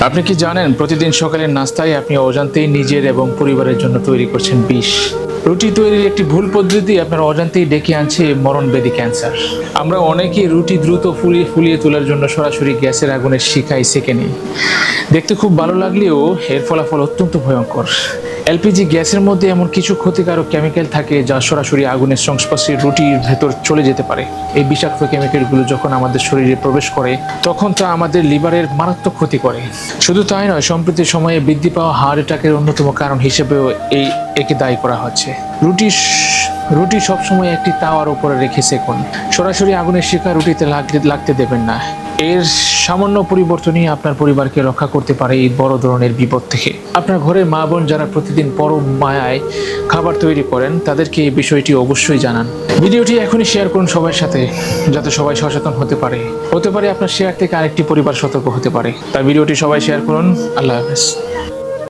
আপনি কি জানেন প্রতিদিন সকালের নাস্তায় আপনি অজান্তেই নিজের এবং পরিবারের জন্য তৈরি করছেন বিষ। রুটি তৈরির একটি ভুল পদ্ধতি আপনার অজান্তেই ডেকে আনছে মরণব্যাধি ক্যান্সার। আমরা অনেকেই রুটি দ্রুত ফুলিয়ে ফুলিয়ে তোলার জন্য সরাসরি গ্যাসের আগুনের শিখায় সেঁকে নিই। দেখতে খুব ভালো লাগলেও এর ফলাফল অত্যন্ত ভয়ঙ্কর। এলপিজি গ্যাসের মধ্যে এমন কিছু ক্ষতিকারক কেমিক্যাল থাকে যা সরাসরি আগুনের সংস্পর্শে রুটির ভেতর চলে যেতে পারে। এই বিষাক্ত কেমিক্যালগুলো যখন আমাদের শরীরে প্রবেশ করে তখন তা আমাদের লিভারের মারাত্মক ক্ষতি করে। শুধু তাই নয়, সম্প্রতি সময়ে বৃদ্ধি পাওয়া হার্ট অ্যাটাকের অন্যতম কারণ হিসেবেও একে দায়ী করা হচ্ছে। রুটি সবসময় একটি তাওয়ার উপরে রেখে সেঁকুন। সরাসরি আগুনের শিখা রুটিতে লাগতে দেবেন না। এর সামান্য পরিবর্তনই আপনার পরিবারকে রক্ষা করতে পারে এই বড় ধরনের বিপদ থেকে। আপনার ঘরের মা বোন যারা প্রতিদিন পরম মায়ায় খাবার তৈরি করেন তাদেরকে এই বিষয়টি অবশ্যই জানান। ভিডিওটি এখনই শেয়ার করুন সবার সাথে, যাতে সবাই সচেতন হতে পারে। আপনার শেয়ার থেকে আরেকটি পরিবার সতর্ক হতে পারে। তাই ভিডিওটি সবাই শেয়ার করুন। আল্লাহ হাফেজ।